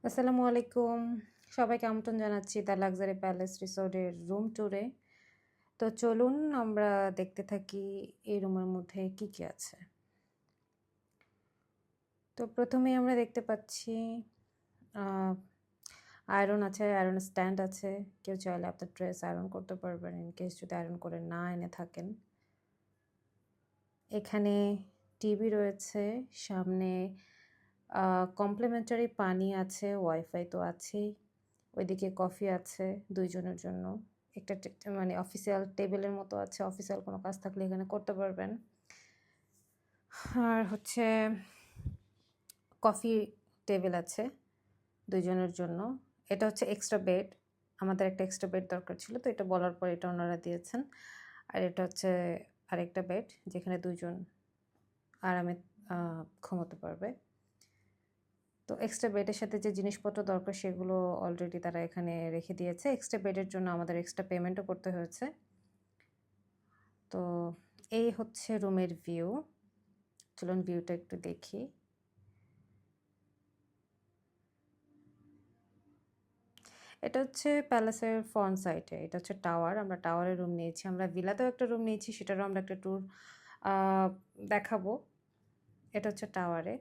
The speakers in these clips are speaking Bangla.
আসসালামু আলাইকুম। সবাইকে আমন্ত্রণ জানাচ্ছি দ্য লাক্সারি প্যালেস রিসোর্টের রুম ট্যুরে। তো চলুন আমরা দেখতে থাকি এই রুমের মধ্যে কি আছে। তো ১ম এই আমরা দেখতে পাচ্ছি আ আয়রন আছে, আয়রন স্ট্যান্ড আছে। কেউ চাইলে আপনার ড্রেস আয়রন করতে পারবেন ইন কেস যদি আয়রন করে না এনে থাকেন। এখানে টিভি রয়েছে, সামনে আ কমপ্লিমেন্টারি পানি আছে, ওয়াইফাই তো আছেই। ওইদিকে কফি আছে ২ জনের জন্য। একটা মানে অফিসিয়াল টেবিলের মতো আছে। অফিসিয়াল কোনো কাজ থাকলে এখানে করতে পারবেন। আর হচ্ছে কফি টেবিল আছে ২ জনের জন্য। এটা হচ্ছে এক্সট্রা বেড। আমাদের একটা এক্সট্রা বেড দরকার ছিল। তো এটা বলার পর এটা ওনারা দিয়েছেন। আর এটা হচ্ছে আরেকটা বেড যেখানে ২ জন আরামে ঘুমোতে পারবে। তো এক্সট্রা বেডের সাথে যে জিনিসপত্র দরকার সেগুলো অলরেডি তারা এখানে রেখে দিয়েছে। এক্সট্রা বেডের জন্য আমাদের এক্সট্রা পেমেন্টও করতে হয়েছে। তো এই হচ্ছে রুমের ভিউ। চলুন ভিউটা একটু দেখি। এটা হচ্ছে প্যালেসের ফ্রন্ট সাইডে। এটা হচ্ছে টাওয়ার। আমরা টাওয়ারে রুম নিয়েছি। আমরা ভিলাতেও একটা রুম নিয়েছি, সেটারও আমরা একটা ট্যুর আ দেখাবো। এটা হচ্ছে টাওয়ারে।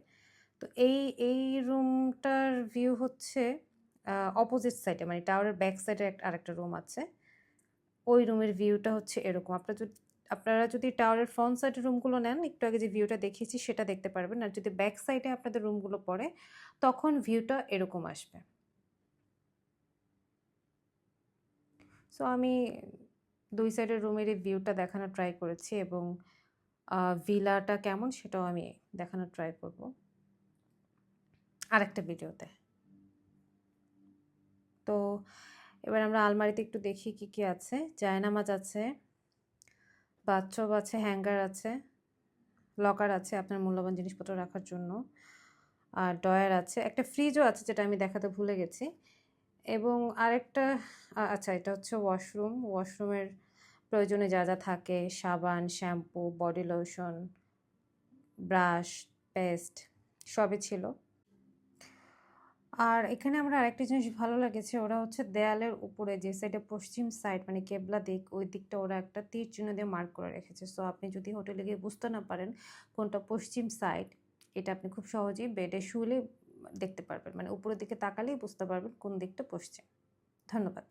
তো এই রুমটার ভিউ হচ্ছে অপোজিট সাইডে, মানে টাওয়ারের ব্যাক সাইডে আরেকটা রুম আছে। ওই রুমের ভিউটা হচ্ছে এরকম। আপনারা যদি টাওয়ারের ফ্রন্ট সাইডের রুমগুলো নেন, একটু আগে যে ভিউটা দেখিয়েছি সেটা দেখতে পারবেন। আর যদি ব্যাক সাইডে আপনাদের রুমগুলো পড়ে, তখন ভিউটা এরকম আসবে। সো আমি ২ সাইডের রুমেরই ভিউটা দেখানোর ট্রাই করেছি এবং ভিলাটা কেমন সেটাও আমি দেখানোর ট্রাই করব আরেকটা ভিডিওতে। তো এবার আমরা আলমারিতে একটু দেখি কি আছে। জায়নামাজ আছে, বাথটব আছে, হ্যাঙ্গার আছে, লকার আছে আপনার মূল্যবান জিনিসপত্র রাখার জন্য। আর ড্রয়ার আছে। একটা ফ্রিজও আছে যেটা আমি দেখাতে ভুলে গেছি। এবং আরেকটা আচ্ছা, এটা হচ্ছে ওয়াশরুম। ওয়াশরুমের প্রয়োজনে যা থাকে সাবান, shampoo, body lotion, brush, paste সবই ছিল। আর এখানে আমার আরেকটা জিনিস ভালো লেগেছে, ওরা হচ্ছে দেয়ালের উপরে যে সাইডে পশ্চিম সাইড মানে কেবলা দিক, ওই দিকটা ওরা একটা তীর চিহ্ন দিয়ে মার্ক করে রেখেছে। সো আপনি যদি হোটেলে গিয়ে বুঝতে না পারেন কোনটা পশ্চিম সাইড, এটা আপনি খুব সহজেই বেডে শুলে দেখতে পারবেন। মানে উপরের দিকে তাকালেই বুঝতে পারবেন কোন দিকটা পশ্চিম। ধন্যবাদ।